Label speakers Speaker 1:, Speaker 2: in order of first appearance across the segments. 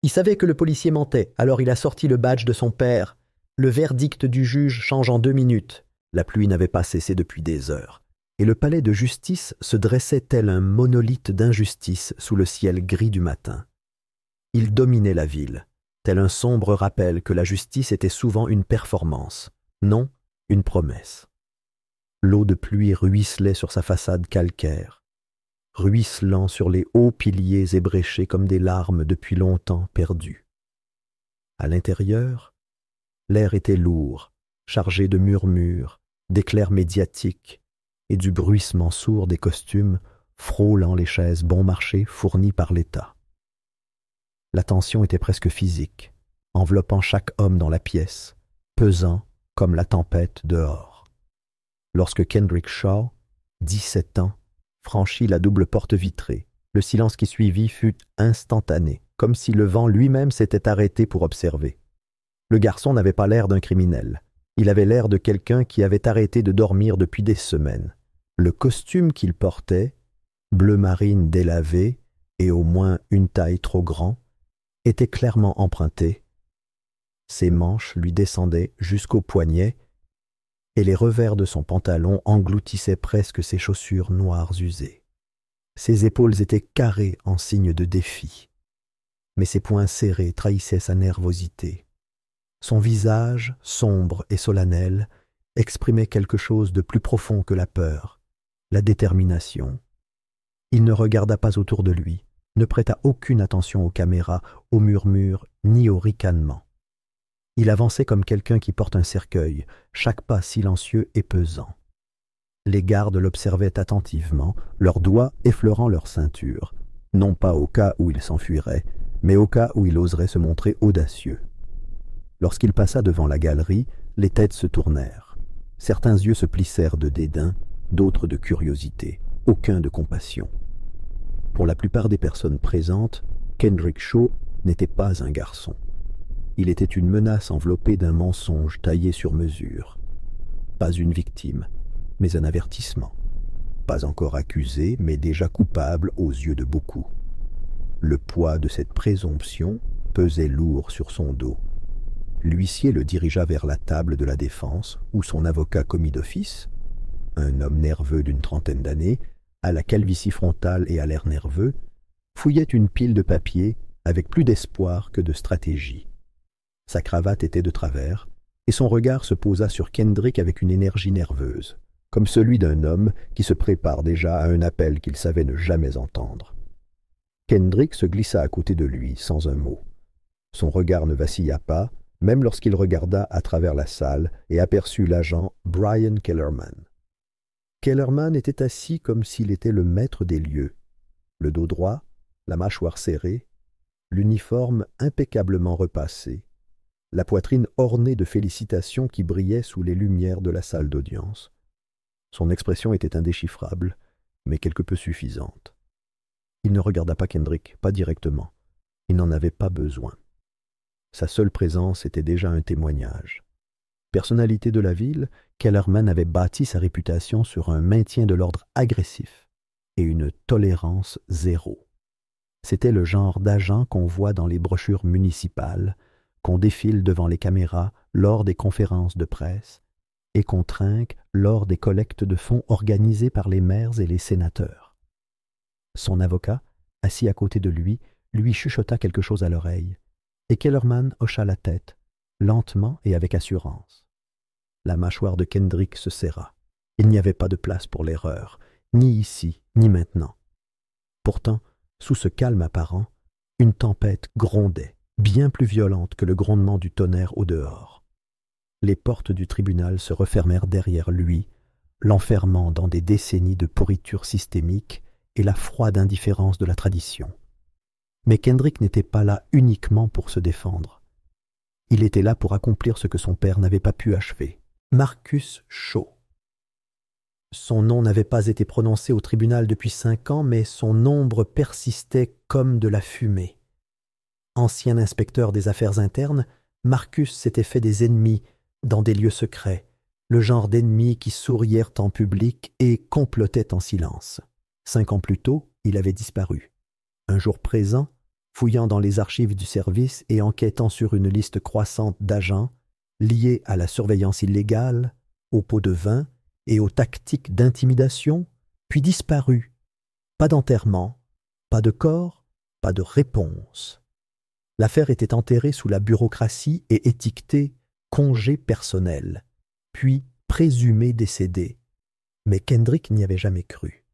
Speaker 1: Il savait que le policier mentait, alors il a sorti le badge de son père. Le verdict du juge change en 2 minutes. La pluie n'avait pas cessé depuis des heures, et le palais de justice se dressait tel un monolithe d'injustice sous le ciel gris du matin. Il dominait la ville, tel un sombre rappel que la justice était souvent une performance, non une promesse. L'eau de pluie ruisselait sur sa façade calcaire, ruisselant sur les hauts piliers ébréchés comme des larmes depuis longtemps perdues. À l'intérieur, l'air était lourd, chargé de murmures, d'éclairs médiatiques et du bruissement sourd des costumes frôlant les chaises bon marché fournies par l'État. La tension était presque physique, enveloppant chaque homme dans la pièce, pesant comme la tempête dehors. Lorsque Kendrick Shaw, 17 ans, franchit la double porte vitrée, le silence qui suivit fut instantané, comme si le vent lui-même s'était arrêté pour observer. Le garçon n'avait pas l'air d'un criminel. Il avait l'air de quelqu'un qui avait arrêté de dormir depuis des semaines. Le costume qu'il portait, bleu marine délavé et au moins une taille trop grand, était clairement emprunté. Ses manches lui descendaient jusqu'aux poignets et les revers de son pantalon engloutissaient presque ses chaussures noires usées. Ses épaules étaient carrées en signe de défi, mais ses poings serrés trahissaient sa nervosité. Son visage, sombre et solennel, exprimait quelque chose de plus profond que la peur, la détermination. Il ne regarda pas autour de lui, ne prêta aucune attention aux caméras, aux murmures, ni aux ricanements. Il avançait comme quelqu'un qui porte un cercueil, chaque pas silencieux et pesant. Les gardes l'observaient attentivement, leurs doigts effleurant leur ceinture, non pas au cas où il s'enfuirait, mais au cas où il oserait se montrer audacieux. Lorsqu'il passa devant la galerie, les têtes se tournèrent. Certains yeux se plissèrent de dédain, d'autres de curiosité, aucun de compassion. Pour la plupart des personnes présentes, Kendrick Shaw n'était pas un garçon. Il était une menace enveloppée d'un mensonge taillé sur mesure. Pas une victime, mais un avertissement. Pas encore accusé, mais déjà coupable aux yeux de beaucoup. Le poids de cette présomption pesait lourd sur son dos. L'huissier le dirigea vers la table de la défense, où son avocat commis d'office, un homme nerveux d'une trentaine d'années, à la calvitie frontale et à l'air nerveux, fouillait une pile de papiers avec plus d'espoir que de stratégie. Sa cravate était de travers, et son regard se posa sur Kendrick avec une énergie nerveuse, comme celui d'un homme qui se prépare déjà à un appel qu'il savait ne jamais entendre. Kendrick se glissa à côté de lui, sans un mot. Son regard ne vacilla pas, même lorsqu'il regarda à travers la salle et aperçut l'agent Brian Kellerman. Kellerman était assis comme s'il était le maître des lieux, le dos droit, la mâchoire serrée, l'uniforme impeccablement repassé, la poitrine ornée de félicitations qui brillaient sous les lumières de la salle d'audience. Son expression était indéchiffrable, mais quelque peu suffisante. Il ne regarda pas Kendrick, pas directement. Il n'en avait pas besoin. Sa seule présence était déjà un témoignage. Personnalité de la ville, Kellerman avait bâti sa réputation sur un maintien de l'ordre agressif et une tolérance zéro. C'était le genre d'agent qu'on voit dans les brochures municipales, qu'on défile devant les caméras lors des conférences de presse et qu'on trinque lors des collectes de fonds organisées par les maires et les sénateurs. Son avocat, assis à côté de lui chuchota quelque chose à l'oreille, et Kellerman hocha la tête, lentement et avec assurance. La mâchoire de Kendrick se serra. Il n'y avait pas de place pour l'erreur, ni ici, ni maintenant. Pourtant, sous ce calme apparent, une tempête grondait, bien plus violente que le grondement du tonnerre au dehors. Les portes du tribunal se refermèrent derrière lui, l'enfermant dans des décennies de pourriture systémique et la froide indifférence de la tradition. Mais Kendrick n'était pas là uniquement pour se défendre. Il était là pour accomplir ce que son père n'avait pas pu achever. Marcus Shaw. Son nom n'avait pas été prononcé au tribunal depuis 5 ans, mais son ombre persistait comme de la fumée. Ancien inspecteur des affaires internes, Marcus s'était fait des ennemis dans des lieux secrets, le genre d'ennemis qui sourièrent en public et complotaient en silence. 5 ans plus tôt, il avait disparu. Un jour présent, fouillant dans les archives du service et enquêtant sur une liste croissante d'agents liés à la surveillance illégale, aux pots de vin et aux tactiques d'intimidation, puis disparu. Pas d'enterrement, pas de corps, pas de réponse. L'affaire était enterrée sous la bureaucratie et étiquetée « congé personnel », puis présumé décédé. Mais Kendrick n'y avait jamais cru.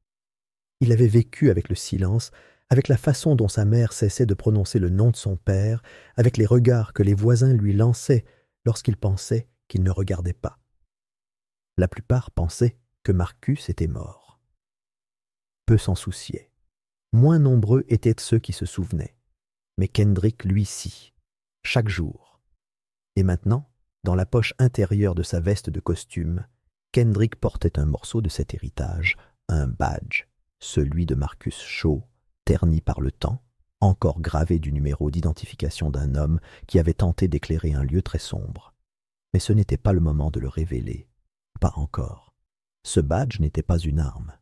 Speaker 1: Il avait vécu avec le silence, avec la façon dont sa mère cessait de prononcer le nom de son père, avec les regards que les voisins lui lançaient lorsqu'il pensait qu'il ne regardait pas. La plupart pensaient que Marcus était mort. Peu s'en souciaient. Moins nombreux étaient ceux qui se souvenaient. Mais Kendrick, lui, si, chaque jour. Et maintenant, dans la poche intérieure de sa veste de costume, Kendrick portait un morceau de cet héritage, un badge, celui de Marcus Shaw, terni par le temps, encore gravé du numéro d'identification d'un homme qui avait tenté d'éclairer un lieu très sombre. Mais ce n'était pas le moment de le révéler. Pas encore. Ce badge n'était pas une arme.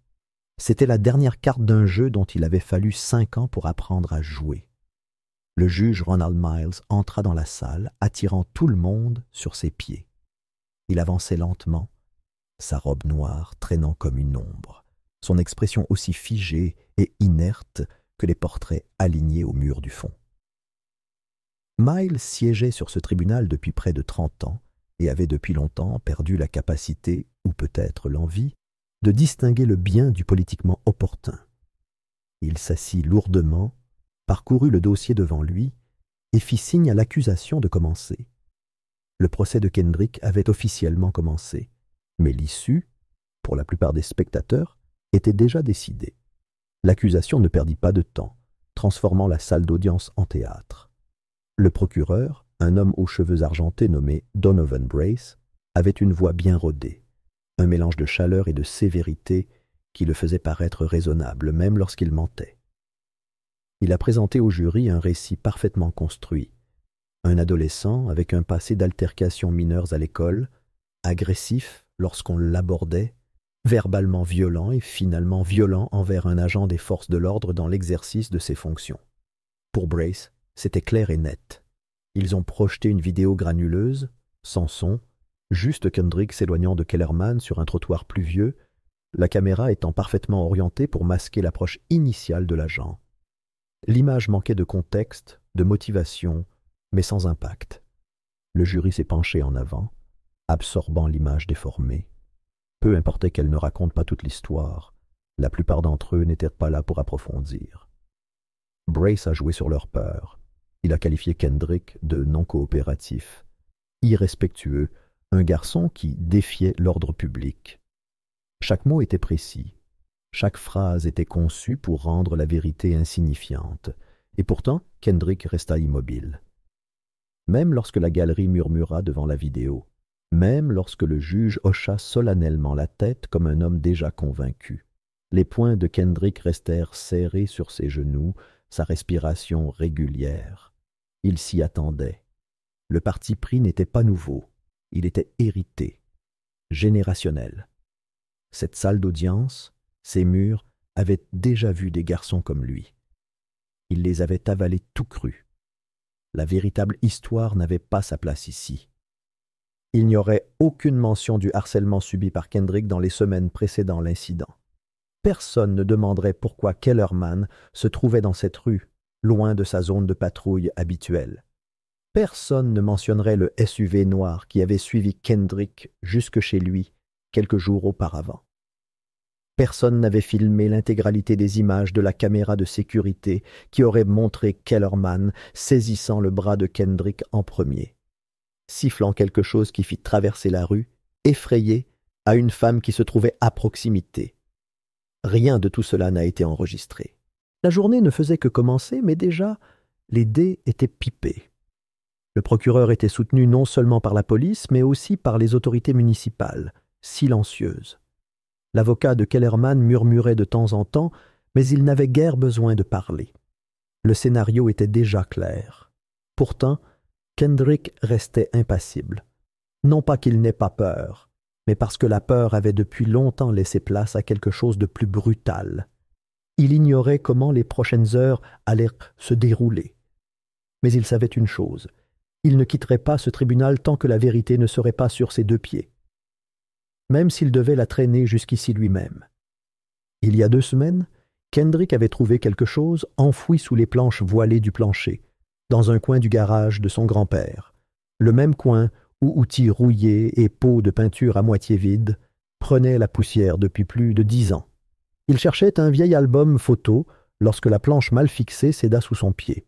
Speaker 1: C'était la dernière carte d'un jeu dont il avait fallu 5 ans pour apprendre à jouer. Le juge Ronald Miles entra dans la salle, attirant tout le monde sur ses pieds. Il avançait lentement, sa robe noire traînant comme une ombre, son expression aussi figée et inerte que les portraits alignés au mur du fond. Miles siégeait sur ce tribunal depuis près de 30 ans et avait depuis longtemps perdu la capacité, ou peut-être l'envie, de distinguer le bien du politiquement opportun. Il s'assit lourdement, parcourut le dossier devant lui et fit signe à l'accusation de commencer. Le procès de Kendrick avait officiellement commencé, mais l'issue, pour la plupart des spectateurs, était déjà décidée. L'accusation ne perdit pas de temps, transformant la salle d'audience en théâtre. Le procureur, un homme aux cheveux argentés nommé Donovan Brace, avait une voix bien rodée, un mélange de chaleur et de sévérité qui le faisait paraître raisonnable, même lorsqu'il mentait. Il a présenté au jury un récit parfaitement construit. Un adolescent avec un passé d'altercations mineures à l'école, agressif lorsqu'on l'abordait, verbalement violent et finalement violent envers un agent des forces de l'ordre dans l'exercice de ses fonctions. Pour Brace, c'était clair et net. Ils ont projeté une vidéo granuleuse, sans son, juste Kendrick s'éloignant de Kellerman sur un trottoir pluvieux, la caméra étant parfaitement orientée pour masquer l'approche initiale de l'agent. L'image manquait de contexte, de motivation, mais sans impact. Le jury s'est penché en avant, absorbant l'image déformée. Peu importait qu'elle ne raconte pas toute l'histoire, la plupart d'entre eux n'étaient pas là pour approfondir. Brace a joué sur leur peur. Il a qualifié Kendrick de non-coopératif, irrespectueux, un garçon qui défiait l'ordre public. Chaque mot était précis. Chaque phrase était conçue pour rendre la vérité insignifiante, et pourtant Kendrick resta immobile. Même lorsque la galerie murmura devant la vidéo, même lorsque le juge hocha solennellement la tête comme un homme déjà convaincu, les poings de Kendrick restèrent serrés sur ses genoux, sa respiration régulière. Il s'y attendait. Le parti pris n'était pas nouveau, il était hérité, générationnel. Cette salle d'audience, ces murs, avaient déjà vu des garçons comme lui. Il les avait avalés tout crus. La véritable histoire n'avait pas sa place ici. Il n'y aurait aucune mention du harcèlement subi par Kendrick dans les semaines précédant l'incident. Personne ne demanderait pourquoi Kellerman se trouvait dans cette rue, loin de sa zone de patrouille habituelle. Personne ne mentionnerait le SUV noir qui avait suivi Kendrick jusque chez lui quelques jours auparavant. Personne n'avait filmé l'intégralité des images de la caméra de sécurité qui aurait montré Kellerman saisissant le bras de Kendrick en premier, sifflant quelque chose qui fit traverser la rue, effrayé, à une femme qui se trouvait à proximité. Rien de tout cela n'a été enregistré. La journée ne faisait que commencer, mais déjà, les dés étaient pipés. Le procureur était soutenu non seulement par la police, mais aussi par les autorités municipales, silencieuses. L'avocat de Kellerman murmurait de temps en temps, mais il n'avait guère besoin de parler. Le scénario était déjà clair. Pourtant, Kendrick restait impassible. Non pas qu'il n'ait pas peur, mais parce que la peur avait depuis longtemps laissé place à quelque chose de plus brutal. Il ignorait comment les prochaines heures allaient se dérouler. Mais il savait une chose, il ne quitterait pas ce tribunal tant que la vérité ne serait pas sur ses deux pieds, même s'il devait la traîner jusqu'ici lui-même. Il y a 2 semaines, Kendrick avait trouvé quelque chose enfoui sous les planches voilées du plancher, dans un coin du garage de son grand-père, le même coin où outils rouillés et pots de peinture à moitié vides prenaient la poussière depuis plus de 10 ans. Il cherchait un vieil album photo lorsque la planche mal fixée céda sous son pied.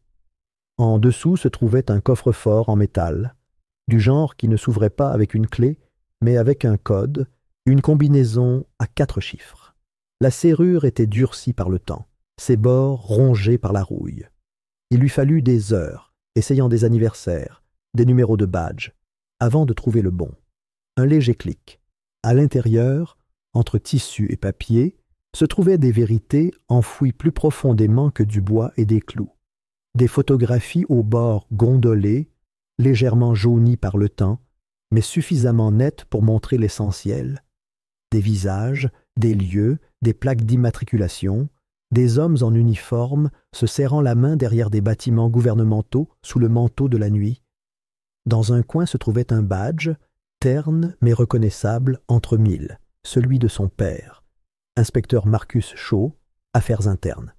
Speaker 1: En dessous se trouvait un coffre-fort en métal, du genre qui ne s'ouvrait pas avec une clé, mais avec un code, une combinaison à 4 chiffres. La serrure était durcie par le temps, ses bords rongés par la rouille. Il lui fallut des heures, essayant des anniversaires, des numéros de badge, avant de trouver le bon. Un léger clic. À l'intérieur, entre tissu et papier, se trouvaient des vérités enfouies plus profondément que du bois et des clous. Des photographies aux bords gondolés, légèrement jaunis par le temps, mais suffisamment nettes pour montrer l'essentiel. Des visages, des lieux, des plaques d'immatriculation, des hommes en uniforme se serrant la main derrière des bâtiments gouvernementaux sous le manteau de la nuit. Dans un coin se trouvait un badge, terne mais reconnaissable entre 1000, celui de son père, inspecteur Marcus Shaw, Affaires internes.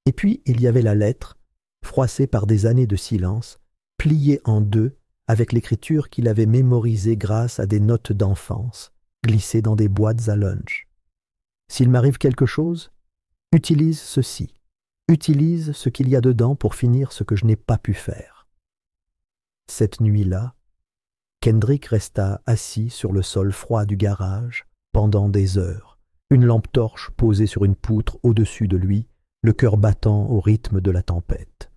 Speaker 1: Et puis il y avait la lettre, froissée par des années de silence, pliée en 2 avec l'écriture qu'il avait mémorisée grâce à des notes d'enfance, glissées dans des boîtes à lunch. S'il m'arrive quelque chose, utilise ceci. Utilise ce qu'il y a dedans pour finir ce que je n'ai pas pu faire. Cette nuit-là, Kendrick resta assis sur le sol froid du garage pendant des heures, une lampe torche posée sur une poutre au-dessus de lui, le cœur battant au rythme de la tempête.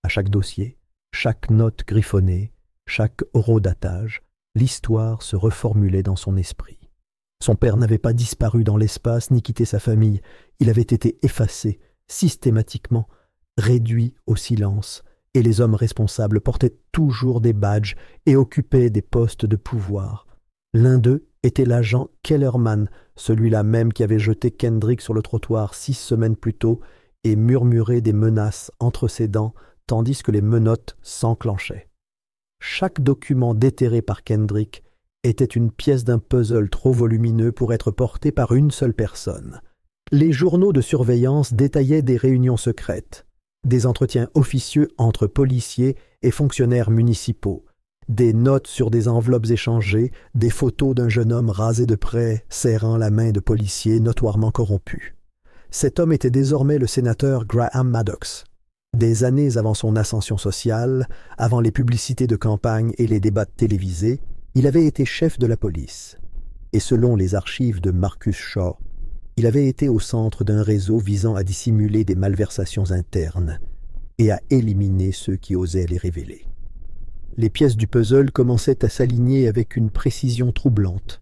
Speaker 1: À chaque dossier, chaque note griffonnée, chaque horodatage, l'histoire se reformulait dans son esprit. Son père n'avait pas disparu dans l'espace ni quitté sa famille, il avait été effacé, systématiquement, réduit au silence, et les hommes responsables portaient toujours des badges et occupaient des postes de pouvoir. L'un d'eux était l'agent Kellerman, celui-là même qui avait jeté Kendrick sur le trottoir 6 semaines plus tôt et murmuré des menaces entre ses dents, tandis que les menottes s'enclenchaient. Chaque document déterré par Kendrick était une pièce d'un puzzle trop volumineux pour être porté par une seule personne. Les journaux de surveillance détaillaient des réunions secrètes, des entretiens officieux entre policiers et fonctionnaires municipaux, des notes sur des enveloppes échangées, des photos d'un jeune homme rasé de près, serrant la main de policiers notoirement corrompus. Cet homme était désormais le sénateur Graham Maddox. Des années avant son ascension sociale, avant les publicités de campagne et les débats télévisés, il avait été chef de la police. Et selon les archives de Marcus Shaw, il avait été au centre d'un réseau visant à dissimuler des malversations internes et à éliminer ceux qui osaient les révéler. Les pièces du puzzle commençaient à s'aligner avec une précision troublante.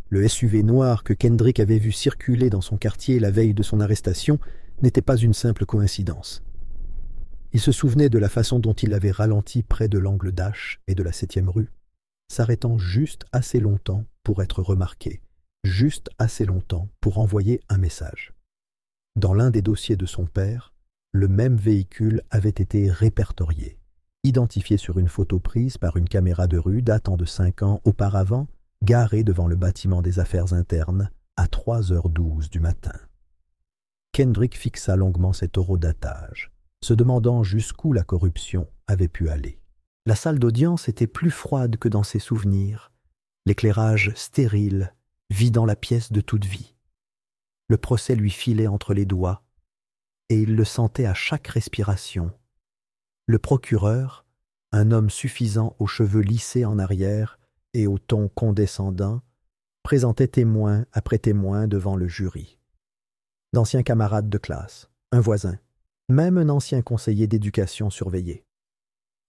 Speaker 1: Le SUV noir que Kendrick avait vu circuler dans son quartier la veille de son arrestation n'était pas une simple coïncidence. Il se souvenait de la façon dont il avait ralenti près de l'angle d'Ash et de la 7e rue, s'arrêtant juste assez longtemps pour être remarqué, juste assez longtemps pour envoyer un message. Dans l'un des dossiers de son père, le même véhicule avait été répertorié, identifié sur une photo prise par une caméra de rue datant de 5 ans auparavant, garé devant le bâtiment des affaires internes à 3h12 du matin. Kendrick fixa longuement cet horodatage, se demandant jusqu'où la corruption avait pu aller. La salle d'audience était plus froide que dans ses souvenirs, l'éclairage stérile, vidant la pièce de toute vie. Le procès lui filait entre les doigts, et il le sentait à chaque respiration. Le procureur, un homme suffisant aux cheveux lissés en arrière et au ton condescendant, présentait témoin après témoin devant le jury. D'anciens camarades de classe, un voisin, même un ancien conseiller d'éducation surveillé.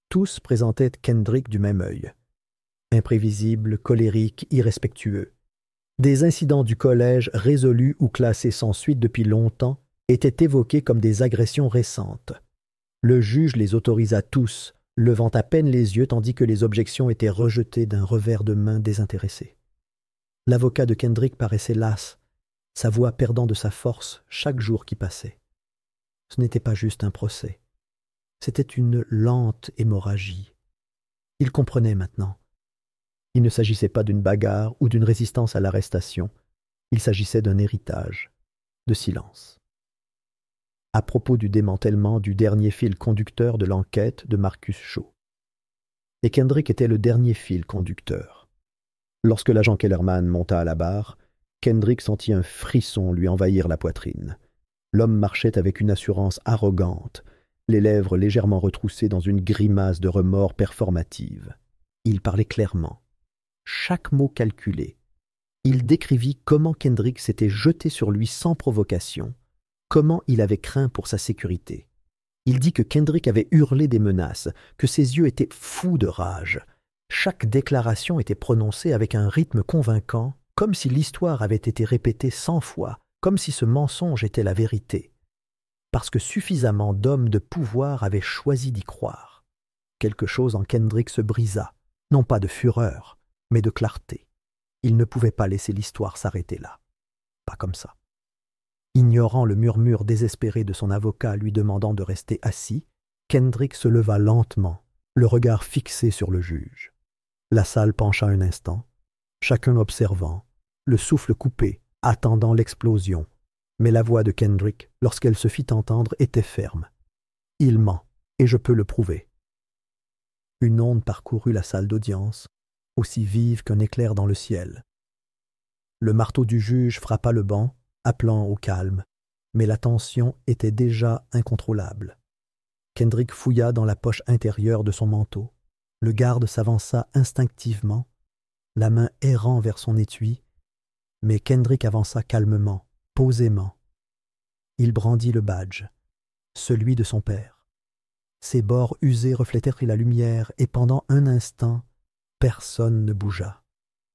Speaker 1: Tous présentaient Kendrick du même œil. Imprévisible, colérique, irrespectueux. Des incidents du collège résolus ou classés sans suite depuis longtemps étaient évoqués comme des agressions récentes. Le juge les autorisa tous, levant à peine les yeux tandis que les objections étaient rejetées d'un revers de main désintéressé. L'avocat de Kendrick paraissait las. sa voix perdant de sa force chaque jour qui passait. Ce n'était pas juste un procès, c'était une lente hémorragie. Il comprenait maintenant. Il ne s'agissait pas d'une bagarre ou d'une résistance à l'arrestation, il s'agissait d'un héritage, de silence. À propos du démantèlement du dernier fil conducteur de l'enquête de Marcus Shaw. Et Kendrick était le dernier fil conducteur. Lorsque l'agent Kellerman monta à la barre, Kendrick sentit un frisson lui envahir la poitrine. L'homme marchait avec une assurance arrogante, les lèvres légèrement retroussées dans une grimace de remords performative. Il parlait clairement, chaque mot calculé. Il décrivit comment Kendrick s'était jeté sur lui sans provocation, comment il avait craint pour sa sécurité. Il dit que Kendrick avait hurlé des menaces, que ses yeux étaient fous de rage. Chaque déclaration était prononcée avec un rythme convaincant, comme si l'histoire avait été répétée 100 fois, comme si ce mensonge était la vérité, parce que suffisamment d'hommes de pouvoir avaient choisi d'y croire. Quelque chose en Kendrick se brisa, non pas de fureur, mais de clarté. Il ne pouvait pas laisser l'histoire s'arrêter là. Pas comme ça. Ignorant le murmure désespéré de son avocat lui demandant de rester assis, Kendrick se leva lentement, le regard fixé sur le juge. La salle pencha un instant, chacun observant, le souffle coupé, attendant l'explosion. Mais la voix de Kendrick, lorsqu'elle se fit entendre, était ferme. « Il ment, et je peux le prouver. » Une onde parcourut la salle d'audience, aussi vive qu'un éclair dans le ciel. Le marteau du juge frappa le banc, appelant au calme, mais la tension était déjà incontrôlable. Kendrick fouilla dans la poche intérieure de son manteau. Le garde s'avança instinctivement, la main errant vers son étui, mais Kendrick avança calmement, posément. Il brandit le badge, celui de son père. Ses bords usés reflétèrent la lumière et pendant un instant, personne ne bougea.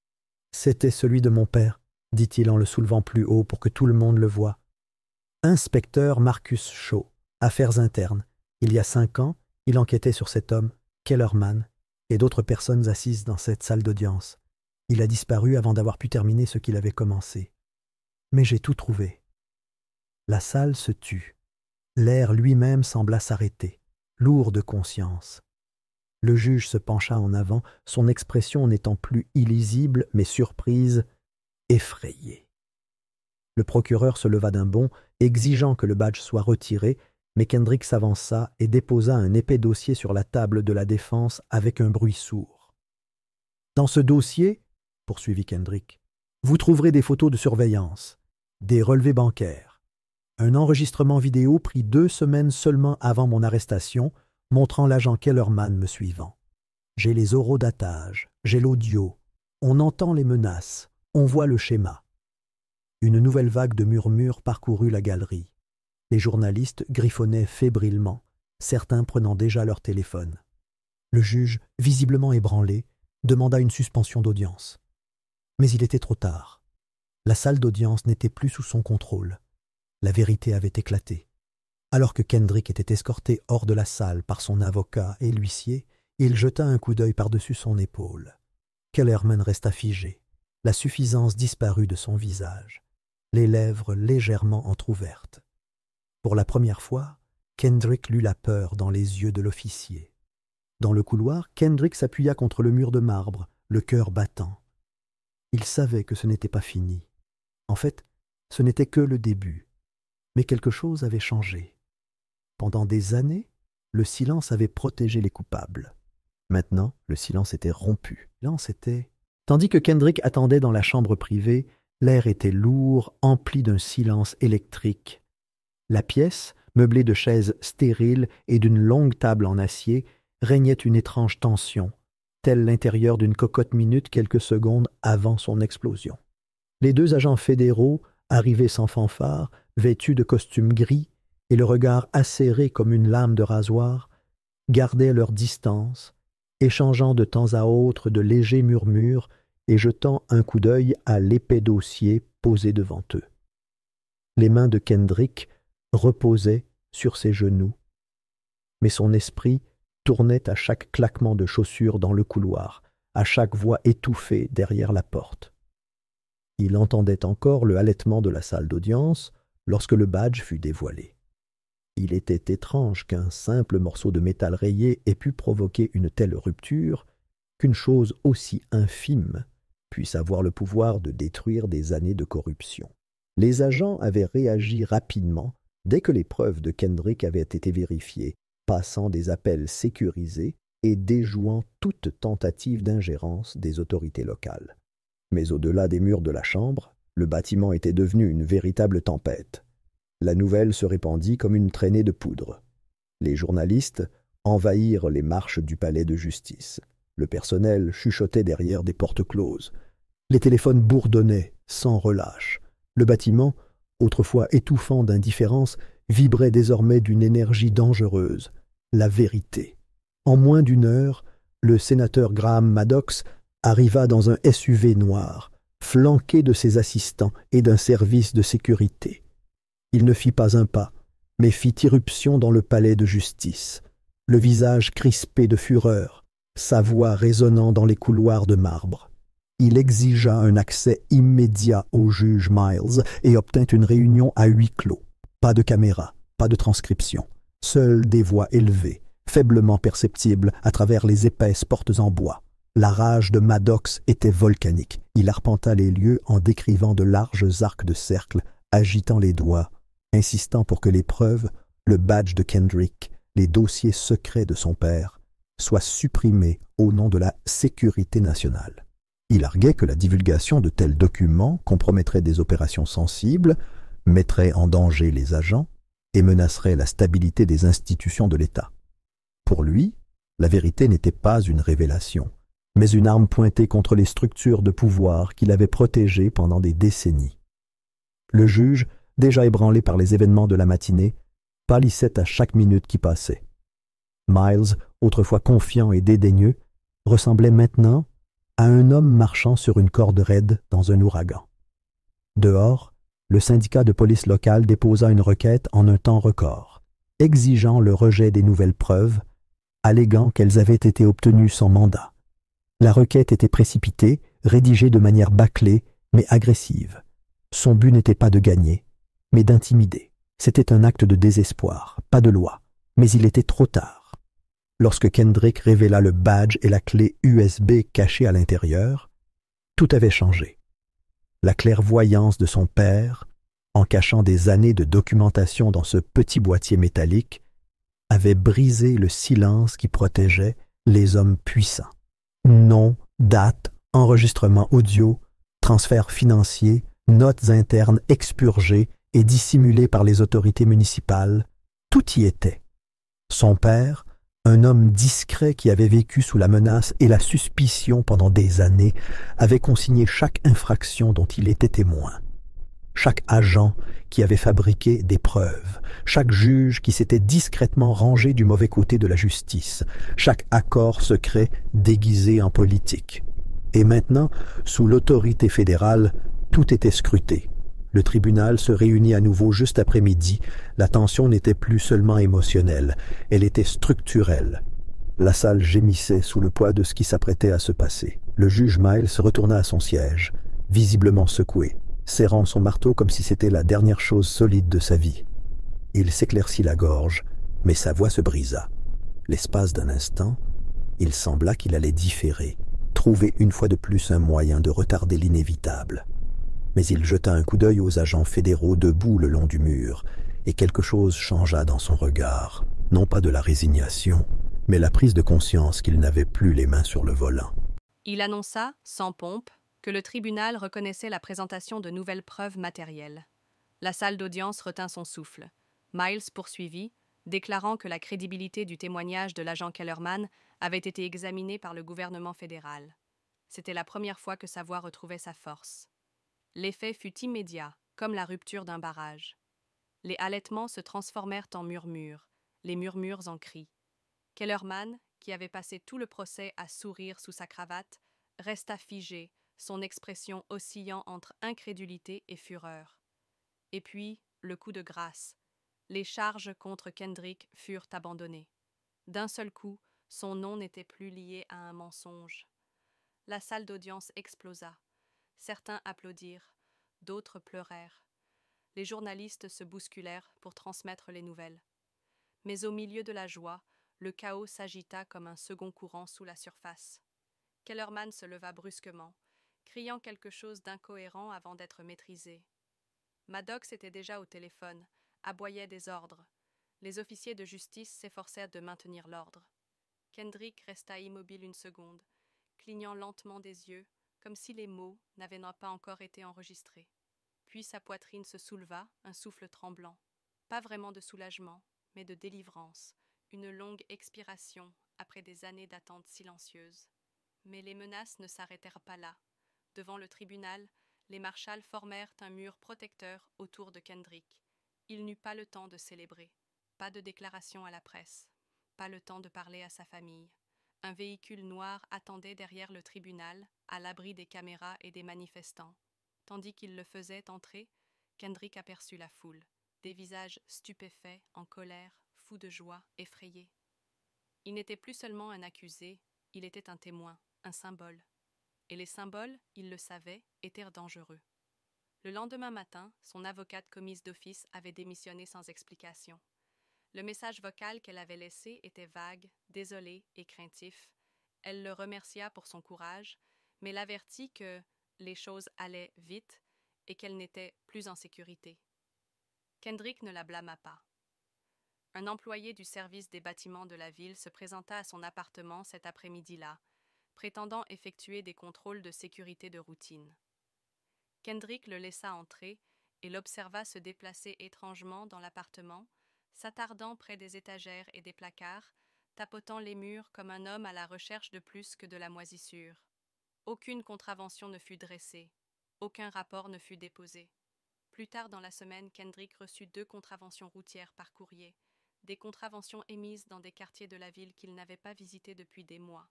Speaker 1: « C'était celui de mon père, » dit-il en le soulevant plus haut pour que tout le monde le voie. « Inspecteur Marcus Shaw, affaires internes. Il y a 5 ans, il enquêtait sur cet homme, Kellerman, et d'autres personnes assises dans cette salle d'audience. Il a disparu avant d'avoir pu terminer ce qu'il avait commencé. Mais j'ai tout trouvé. » La salle se tut. L'air lui-même sembla s'arrêter, lourd de conscience. Le juge se pencha en avant, son expression n'étant plus illisible, mais surprise, effrayée. Le procureur se leva d'un bond, exigeant que le badge soit retiré, mais Kendrick s'avança et déposa un épais dossier sur la table de la défense avec un bruit sourd. « Dans ce dossier, poursuivit Kendrick, vous trouverez des photos de surveillance, des relevés bancaires, un enregistrement vidéo pris 2 semaines seulement avant mon arrestation, montrant l'agent Kellerman me suivant. J'ai les orodatages, j'ai l'audio, on entend les menaces, on voit le schéma. » Une nouvelle vague de murmures parcourut la galerie. Les journalistes griffonnaient fébrilement, certains prenant déjà leur téléphone. Le juge, visiblement ébranlé, demanda une suspension d'audience. Mais il était trop tard. La salle d'audience n'était plus sous son contrôle. La vérité avait éclaté. Alors que Kendrick était escorté hors de la salle par son avocat et l'huissier, il jeta un coup d'œil par-dessus son épaule. Kellerman resta figé. La suffisance disparut de son visage, les lèvres légèrement entr'ouvertes. Pour la première fois, Kendrick lut la peur dans les yeux de l'officier. Dans le couloir, Kendrick s'appuya contre le mur de marbre, le cœur battant. Il savait que ce n'était pas fini. En fait, ce n'était que le début. Mais quelque chose avait changé. Pendant des années, le silence avait protégé les coupables. Maintenant, le silence était rompu. Tandis que Kendrick attendait dans la chambre privée, l'air était lourd, empli d'un silence électrique. La pièce, meublée de chaises stériles et d'une longue table en acier, régnait une étrange tension, telle l'intérieur d'une cocotte minute quelques secondes avant son explosion. Les 2 agents fédéraux, arrivés sans fanfare, vêtus de costumes gris et le regard acéré comme une lame de rasoir, gardaient leur distance, échangeant de temps à autre de légers murmures et jetant un coup d'œil à l'épais dossier posé devant eux. Les mains de Kendrick reposaient sur ses genoux, mais son esprit tournait à chaque claquement de chaussures dans le couloir, à chaque voix étouffée derrière la porte. Il entendait encore le halètement de la salle d'audience lorsque le badge fut dévoilé. Il était étrange qu'un simple morceau de métal rayé ait pu provoquer une telle rupture, qu'une chose aussi infime puisse avoir le pouvoir de détruire des années de corruption. Les agents avaient réagi rapidement dès que les preuves de Kendrick avaient été vérifiées, passant des appels sécurisés et déjouant toute tentative d'ingérence des autorités locales. Mais au-delà des murs de la chambre, le bâtiment était devenu une véritable tempête. La nouvelle se répandit comme une traînée de poudre. Les journalistes envahirent les marches du palais de justice. Le personnel chuchotait derrière des portes closes. Les téléphones bourdonnaient sans relâche. Le bâtiment, autrefois étouffant d'indifférence, vibrait désormais d'une énergie dangereuse, la vérité. En moins d'une heure, le sénateur Graham Maddox arriva dans un SUV noir, flanqué de ses assistants et d'un service de sécurité. Il ne fit pas un pas, mais fit irruption dans le palais de justice, le visage crispé de fureur, sa voix résonnant dans les couloirs de marbre. Il exigea un accès immédiat au juge Miles et obtint une réunion à huis clos. Pas de caméra, pas de transcription, seules des voix élevées, faiblement perceptibles à travers les épaisses portes en bois. La rage de Maddox était volcanique. Il arpenta les lieux en décrivant de larges arcs de cercle, agitant les doigts, insistant pour que les preuves, le badge de Kendrick, les dossiers secrets de son père, soient supprimés au nom de la sécurité nationale. Il arguait que la divulgation de tels documents compromettrait des opérations sensibles, mettrait en danger les agents et menacerait la stabilité des institutions de l'État. Pour lui, la vérité n'était pas une révélation, mais une arme pointée contre les structures de pouvoir qu'il avait protégées pendant des décennies. Le juge, déjà ébranlé par les événements de la matinée, pâlissait à chaque minute qui passait. Miles, autrefois confiant et dédaigneux, ressemblait maintenant à un homme marchant sur une corde raide dans un ouragan. Dehors, le syndicat de police locale déposa une requête en un temps record, exigeant le rejet des nouvelles preuves, alléguant qu'elles avaient été obtenues sans mandat. La requête était précipitée, rédigée de manière bâclée, mais agressive. Son but n'était pas de gagner, mais d'intimider. C'était un acte de désespoir, pas de loi, mais il était trop tard. Lorsque Kendrick révéla le badge et la clé USB cachée à l'intérieur, tout avait changé. La clairvoyance de son père, en cachant des années de documentation dans ce petit boîtier métallique, avait brisé le silence qui protégeait les hommes puissants. Nom, date, enregistrement audio, transferts financiers, notes internes expurgées et dissimulées par les autorités municipales, tout y était. Son père, un homme discret qui avait vécu sous la menace et la suspicion pendant des années, avait consigné chaque infraction dont il était témoin. Chaque agent qui avait fabriqué des preuves, chaque juge qui s'était discrètement rangé du mauvais côté de la justice, chaque accord secret déguisé en politique. Et maintenant, sous l'autorité fédérale, tout était scruté. Le tribunal se réunit à nouveau juste après midi. La tension n'était plus seulement émotionnelle, elle était structurelle. La salle gémissait sous le poids de ce qui s'apprêtait à se passer. Le juge Miles retourna à son siège, visiblement secoué, serrant son marteau comme si c'était la dernière chose solide de sa vie. Il s'éclaircit la gorge, mais sa voix se brisa. L'espace d'un instant, il sembla qu'il allait différer, trouver une fois de plus un moyen de retarder l'inévitable. Mais il jeta un coup d'œil aux agents fédéraux debout le long du mur, et quelque chose changea dans son regard, non pas de la résignation, mais la prise de conscience qu'il n'avait plus les mains sur le volant.
Speaker 2: Il annonça, sans pompe, que le tribunal reconnaissait la présentation de nouvelles preuves matérielles. La salle d'audience retint son souffle. Miles poursuivit, déclarant que la crédibilité du témoignage de l'agent Kellerman avait été examinée par le gouvernement fédéral. C'était la première fois que sa voix retrouvait sa force. L'effet fut immédiat, comme la rupture d'un barrage. Les halètements se transformèrent en murmures, les murmures en cris. Kellerman, qui avait passé tout le procès à sourire sous sa cravate, resta figé, son expression oscillant entre incrédulité et fureur. Et puis, le coup de grâce. Les charges contre Kendrick furent abandonnées. D'un seul coup, son nom n'était plus lié à un mensonge. La salle d'audience explosa. Certains applaudirent, d'autres pleurèrent. Les journalistes se bousculèrent pour transmettre les nouvelles. Mais au milieu de la joie, le chaos s'agita comme un second courant sous la surface. Kellerman se leva brusquement, criant quelque chose d'incohérent avant d'être maîtrisé. Maddox était déjà au téléphone, aboyait des ordres. Les officiers de justice s'efforcèrent de maintenir l'ordre. Kendrick resta immobile une seconde, clignant lentement des yeux, comme si les mots n'avaient pas encore été enregistrés. Puis sa poitrine se souleva, un souffle tremblant. Pas vraiment de soulagement, mais de délivrance, une longue expiration après des années d'attente silencieuse. Mais les menaces ne s'arrêtèrent pas là. Devant le tribunal, les marshals formèrent un mur protecteur autour de Kendrick. Il n'eut pas le temps de célébrer, pas de déclaration à la presse, pas le temps de parler à sa famille. Un véhicule noir attendait derrière le tribunal, à l'abri des caméras et des manifestants. Tandis qu'il le faisait entrer, Kendrick aperçut la foule, des visages stupéfaits, en colère, fous de joie, effrayés. Il n'était plus seulement un accusé, il était un témoin, un symbole. Et les symboles, il le savait, étaient dangereux. Le lendemain matin, son avocate commise d'office avait démissionné sans explication. Le message vocal qu'elle avait laissé était vague, désolé et craintif. Elle le remercia pour son courage, mais l'avertit que les choses allaient vite et qu'elle n'était plus en sécurité. Kendrick ne la blâma pas. Un employé du service des bâtiments de la ville se présenta à son appartement cet après-midi-là, prétendant effectuer des contrôles de sécurité de routine. Kendrick le laissa entrer et l'observa se déplacer étrangement dans l'appartement, s'attardant près des étagères et des placards, tapotant les murs comme un homme à la recherche de plus que de la moisissure. Aucune contravention ne fut dressée, aucun rapport ne fut déposé. Plus tard dans la semaine, Kendrick reçut 2 contraventions routières par courrier, des contraventions émises dans des quartiers de la ville qu'il n'avait pas visités depuis des mois.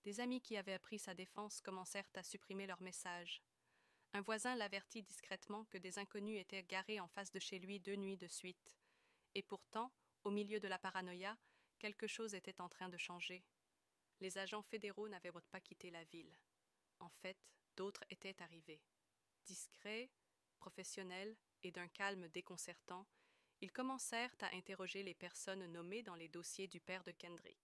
Speaker 2: Des amis qui avaient appris sa défense commencèrent à supprimer leurs messages. Un voisin l'avertit discrètement que des inconnus étaient garés en face de chez lui 2 nuits de suite. Et pourtant, au milieu de la paranoïa, quelque chose était en train de changer. Les agents fédéraux n'avaient pas quitté la ville. En fait, d'autres étaient arrivés. Discrets, professionnels et d'un calme déconcertant, ils commencèrent à interroger les personnes nommées dans les dossiers du père de Kendrick.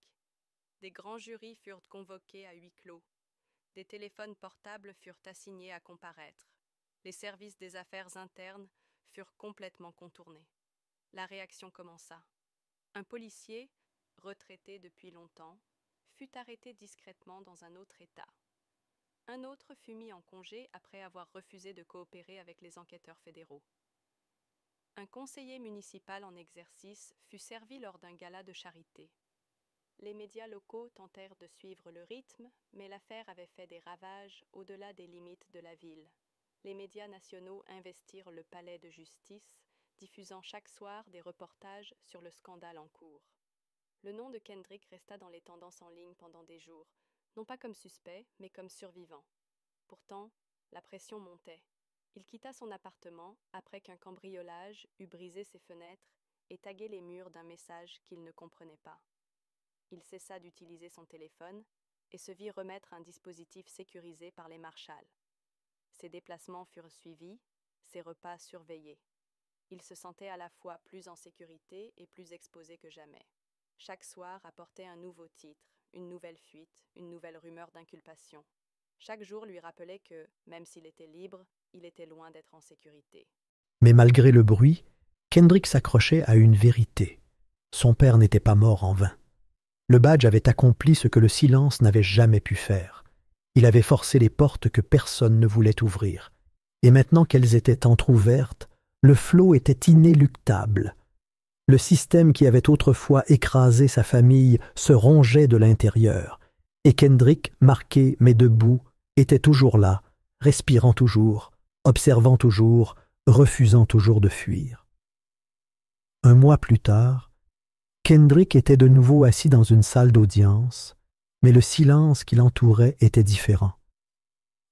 Speaker 2: Des grands jurys furent convoqués à huis clos. Des téléphones portables furent assignés à comparaître. Les services des affaires internes furent complètement contournés. La réaction commença. Un policier, retraité depuis longtemps, fut arrêté discrètement dans un autre État. Un autre fut mis en congé après avoir refusé de coopérer avec les enquêteurs fédéraux. Un conseiller municipal en exercice fut servi lors d'un gala de charité. Les médias locaux tentèrent de suivre le rythme, mais l'affaire avait fait des ravages au-delà des limites de la ville. Les médias nationaux investirent le palais de justice, diffusant chaque soir des reportages sur le scandale en cours. Le nom de Kendrick resta dans les tendances en ligne pendant des jours, non pas comme suspect, mais comme survivant. Pourtant, la pression montait. Il quitta son appartement après qu'un cambriolage eut brisé ses fenêtres et tagué les murs d'un message qu'il ne comprenait pas. Il cessa d'utiliser son téléphone et se vit remettre un dispositif sécurisé par les marshals. Ses déplacements furent suivis, ses repas surveillés. Il se sentait à la fois plus en sécurité et plus exposé que jamais. Chaque soir apportait un nouveau titre, une nouvelle fuite, une nouvelle rumeur d'inculpation. Chaque jour lui rappelait que, même s'il était libre, il était loin d'être en sécurité.
Speaker 1: Mais malgré le bruit, Kendrick s'accrochait à une vérité. Son père n'était pas mort en vain. Le badge avait accompli ce que le silence n'avait jamais pu faire. Il avait forcé les portes que personne ne voulait ouvrir. Et maintenant qu'elles étaient entr'ouvertes, le flot était inéluctable. Le système qui avait autrefois écrasé sa famille se rongeait de l'intérieur, et Kendrick, marqué mais debout, était toujours là, respirant toujours, observant toujours, refusant toujours de fuir. Un mois plus tard, Kendrick était de nouveau assis dans une salle d'audience, mais le silence qui l'entourait était différent.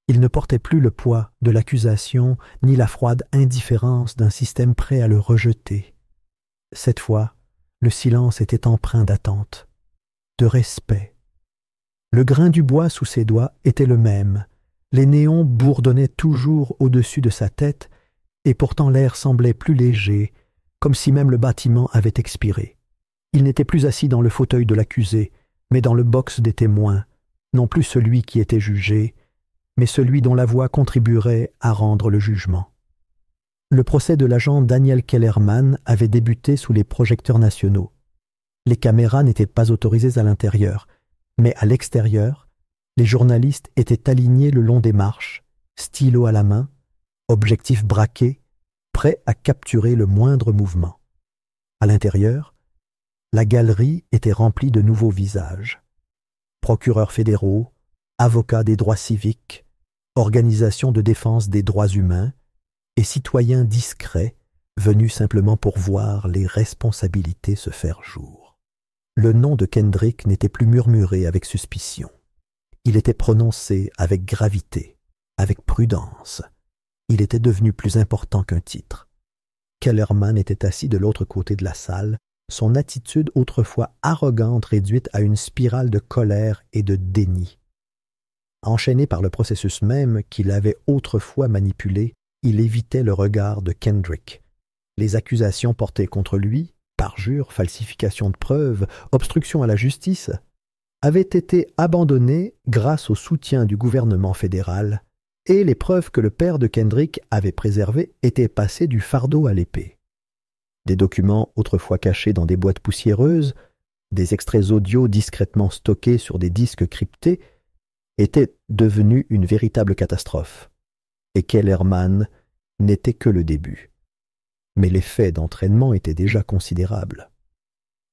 Speaker 1: Il ne portait plus le poids de l'accusation ni la froide indifférence d'un système prêt à le rejeter. Cette fois, le silence était empreint d'attente, de respect. Le grain du bois sous ses doigts était le même, Les néons bourdonnaient toujours au-dessus de sa tête, et pourtant l'air semblait plus léger, comme si même le bâtiment avait expiré. Il n'était plus assis dans le fauteuil de l'accusé, mais dans le box des témoins, non plus celui qui était jugé, mais celui dont la voix contribuerait à rendre le jugement. Le procès de l'agent Daniel Kellerman avait débuté sous les projecteurs nationaux. Les caméras n'étaient pas autorisées à l'intérieur, mais à l'extérieur, les journalistes étaient alignés le long des marches, stylo à la main, objectif braqué, prêts à capturer le moindre mouvement. À l'intérieur, la galerie était remplie de nouveaux visages. Procureurs fédéraux, avocats des droits civiques, organisations de défense des droits humains et citoyens discrets venus simplement pour voir les responsabilités se faire jour. Le nom de Kendrick n'était plus murmuré avec suspicion. Il était prononcé avec gravité, avec prudence. Il était devenu plus important qu'un titre. Kellerman était assis de l'autre côté de la salle, son attitude autrefois arrogante réduite à une spirale de colère et de déni. Enchaîné par le processus même qu'il avait autrefois manipulé, il évitait le regard de Kendrick. Les accusations portées contre lui, parjure, falsification de preuves, obstruction à la justice, avaient été abandonnées grâce au soutien du gouvernement fédéral, et les preuves que le père de Kendrick avait préservées étaient passées du fardeau à l'épée. Des documents autrefois cachés dans des boîtes poussiéreuses, des extraits audio discrètement stockés sur des disques cryptés, étaient devenus une véritable catastrophe. Et Kellerman n'était que le début. Mais l'effet d'entraînement était déjà considérable.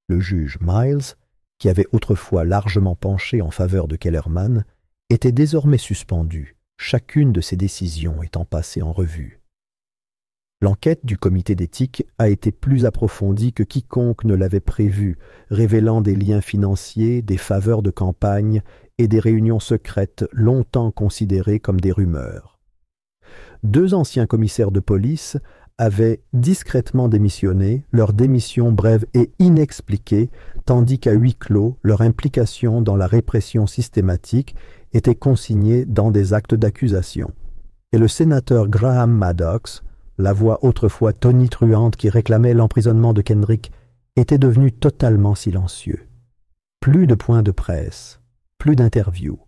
Speaker 1: Le juge Miles, qui avait autrefois largement penché en faveur de Kellerman, était désormais suspendu, chacune de ses décisions étant passée en revue. L'enquête du comité d'éthique a été plus approfondie que quiconque ne l'avait prévu, révélant des liens financiers, des faveurs de campagne et des réunions secrètes longtemps considérées comme des rumeurs. 2 anciens commissaires de police avaient discrètement démissionné, leur démission brève et inexpliquée, tandis qu'à huis clos, leur implication dans la répression systématique était consignée dans des actes d'accusation. Et le sénateur Graham Maddox, la voix autrefois tonitruante qui réclamait l'emprisonnement de Kendrick, était devenu totalement silencieux. Plus de points de presse, plus d'interviews.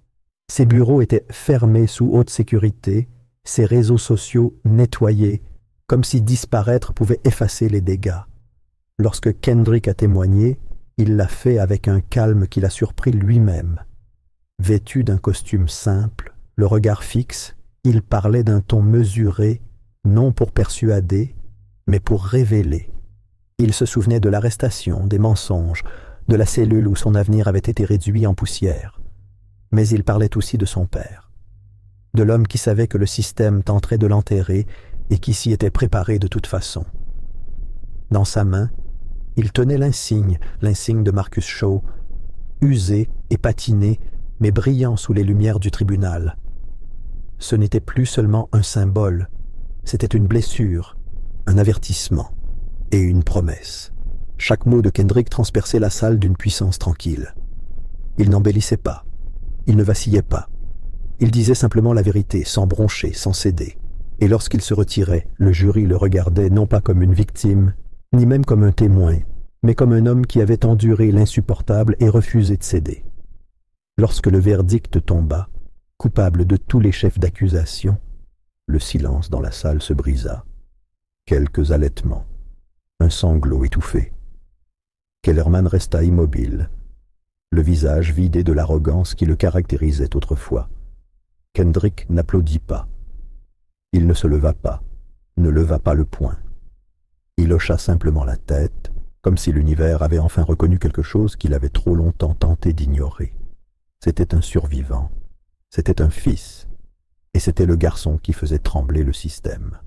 Speaker 1: Ses bureaux étaient fermés sous haute sécurité, ses réseaux sociaux nettoyés, comme si disparaître pouvait effacer les dégâts. Lorsque Kendrick a témoigné, il l'a fait avec un calme qui l'a surpris lui-même. Vêtu d'un costume simple, le regard fixe, il parlait d'un ton mesuré, non pour persuader, mais pour révéler. Il se souvenait de l'arrestation, des mensonges, de la cellule où son avenir avait été réduit en poussière. Mais il parlait aussi de son père, de l'homme qui savait que le système tenterait de l'enterrer et qui s'y était préparé de toute façon. Dans sa main, il tenait l'insigne de Marcus Shaw, usé et patiné, mais brillant sous les lumières du tribunal. Ce n'était plus seulement un symbole, c'était une blessure, un avertissement et une promesse. Chaque mot de Kendrick transperçait la salle d'une puissance tranquille. Il n'embellissait pas, il ne vacillait pas. Il disait simplement la vérité, sans broncher, sans céder. Et lorsqu'il se retirait, le jury le regardait non pas comme une victime, ni même comme un témoin, mais comme un homme qui avait enduré l'insupportable et refusé de céder. Lorsque le verdict tomba, coupable de tous les chefs d'accusation, le silence dans la salle se brisa. Quelques halètements, un sanglot étouffé. Kellerman resta immobile, le visage vidé de l'arrogance qui le caractérisait autrefois. Kendrick n'applaudit pas. Il ne se leva pas, ne leva pas le poing. Il hocha simplement la tête, comme si l'univers avait enfin reconnu quelque chose qu'il avait trop longtemps tenté d'ignorer. C'était un survivant, c'était un fils, et c'était le garçon qui faisait trembler le système.